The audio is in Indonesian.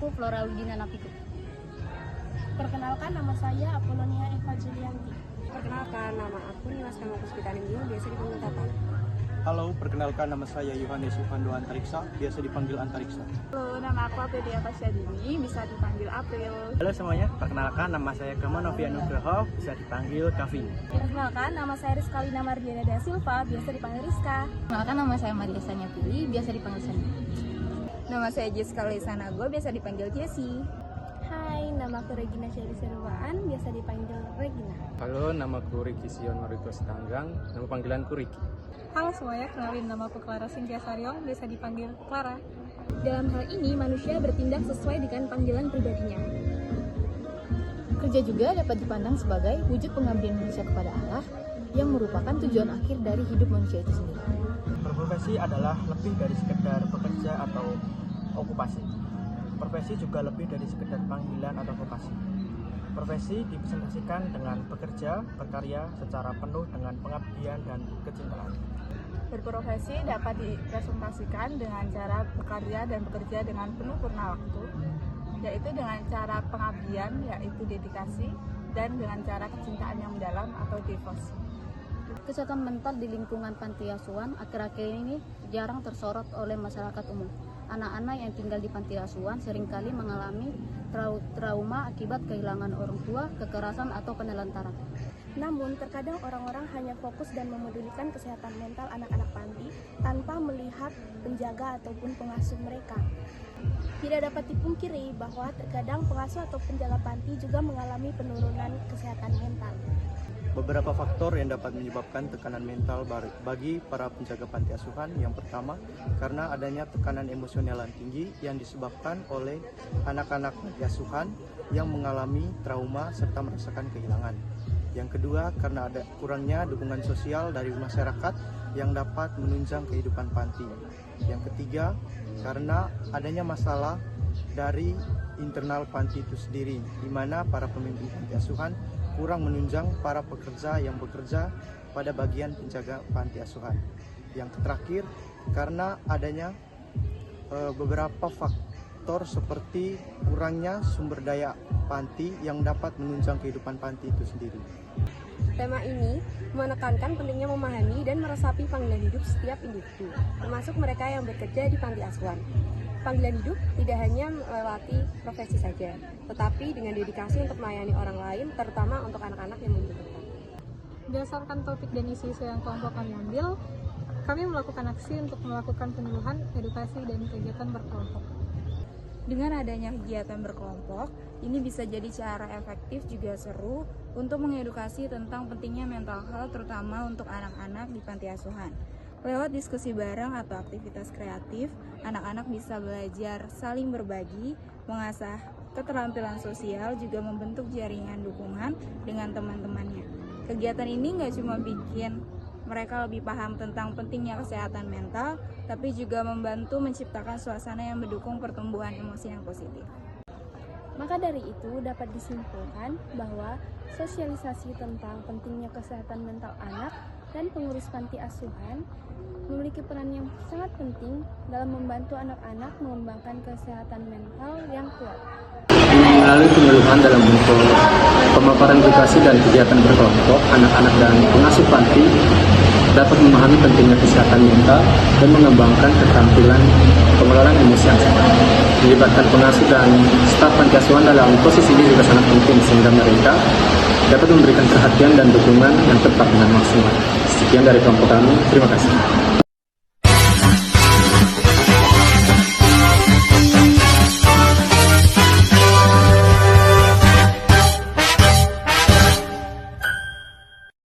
aku Flora Widina Napitu. Perkenalkan, nama saya Apolonia Eva Julianti. Perkenalkan, nama aku Nimas Kama Puspita Ningrum, biasa dipanggil Tata. Halo, perkenalkan nama saya Yohanes Yuvando Antariksa, biasa dipanggil Antariksa. Halo, nama aku Aprilia Pasyadini, bisa dipanggil April. Halo semuanya, perkenalkan nama saya Kama Novia Nugroho, bisa dipanggil Kavi. Perkenalkan, nama saya Rizkalina Mardiana da Silva, biasa dipanggil Rizka. Perkenalkan, nama saya Maria Sanya Pili, biasa dipanggil Sanya. Nama saya Jessica Lisanago, biasa dipanggil Jessie. Hai, nama aku Regina Syari Serwaan, biasa dipanggil Regina. Halo, nama aku Riki Sion Marito Setanggang, nama panggilanku Riki. Halo semuanya, kenalin nama aku Clara Cynthia Saryong, biasa dipanggil Clara. Dalam hal ini, manusia bertindak sesuai dengan panggilan pribadinya. Kerja juga dapat dipandang sebagai wujud pengabdian manusia kepada Allah yang merupakan tujuan akhir dari hidup manusia itu sendiri. Berprofesi adalah lebih dari sekedar bekerja atau okupasi. Profesi juga lebih dari sekedar panggilan atau vokasi. Profesi dipresentasikan dengan bekerja, berkarya secara penuh dengan pengabdian dan kecintaan. Berprofesi dapat dipresentasikan dengan cara berkarya dan bekerja dengan penuh purna waktu, yaitu dengan cara pengabdian, yaitu dedikasi, dan dengan cara kecintaan yang mendalam atau devosi. Kesehatan mental di lingkungan panti asuhan akhir-akhir ini jarang tersorot oleh masyarakat umum. Anak-anak yang tinggal di panti asuhan seringkali mengalami trauma akibat kehilangan orang tua, kekerasan, atau penelantaran. Namun, terkadang orang-orang hanya fokus dan memedulikan kesehatan mental anak-anak panti tanpa melihat penjaga ataupun pengasuh mereka. Tidak dapat dipungkiri bahwa terkadang pengasuh atau penjaga panti juga mengalami penurunan kesehatan mental. Beberapa faktor yang dapat menyebabkan tekanan mental bagi para penjaga panti asuhan. Yang pertama, karena adanya tekanan emosional yang tinggi yang disebabkan oleh anak-anak panti asuhan yang mengalami trauma serta merasakan kehilangan. Yang kedua, karena ada kurangnya dukungan sosial dari masyarakat yang dapat menunjang kehidupan panti. Yang ketiga, karena adanya masalah dari internal panti itu sendiri, di mana para pemimpin panti asuhan kurang menunjang para pekerja yang bekerja pada bagian penjaga panti asuhan. Yang terakhir, karena adanya beberapa faktor seperti kurangnya sumber daya panti yang dapat menunjang kehidupan panti itu sendiri. Tema ini menekankan pentingnya memahami dan meresapi panggilan hidup setiap individu, termasuk mereka yang bekerja di panti asuhan. Panggilan hidup tidak hanya melewati profesi saja, tetapi dengan dedikasi untuk melayani orang lain, terutama untuk anak-anak yang membutuhkan. Berdasarkan topik dan isu-isu yang kelompok kami ambil, kami melakukan aksi untuk melakukan penyuluhan, edukasi, dan kegiatan berkelompok. Dengan adanya kegiatan berkelompok, ini bisa jadi cara efektif juga seru untuk mengedukasi tentang pentingnya mental health, terutama untuk anak-anak di panti asuhan. Lewat diskusi bareng atau aktivitas kreatif, anak-anak bisa belajar saling berbagi, mengasah keterampilan sosial, juga membentuk jaringan dukungan dengan teman-temannya. Kegiatan ini nggak cuma bikin mereka lebih paham tentang pentingnya kesehatan mental, tapi juga membantu menciptakan suasana yang mendukung pertumbuhan emosi yang positif. Maka dari itu dapat disimpulkan bahwa sosialisasi tentang pentingnya kesehatan mental anak dan pengurus panti asuhan memiliki peran yang sangat penting dalam membantu anak-anak mengembangkan kesehatan mental yang kuat. Melalui penyuluhan dalam bentuk pemaparan edukasi dan kegiatan berkelompok, anak-anak dan pengasuh panti dapat memahami pentingnya kesehatan mental dan mengembangkan keterampilan pengelolaan emosi yang sehat. Melibatkan pengasuh dan staf panti asuhan dalam posisi ini juga sangat penting sehingga mereka dapat memberikan perhatian dan dukungan yang tepat dan maksimal. Sekian dari kelompok kami, terima kasih.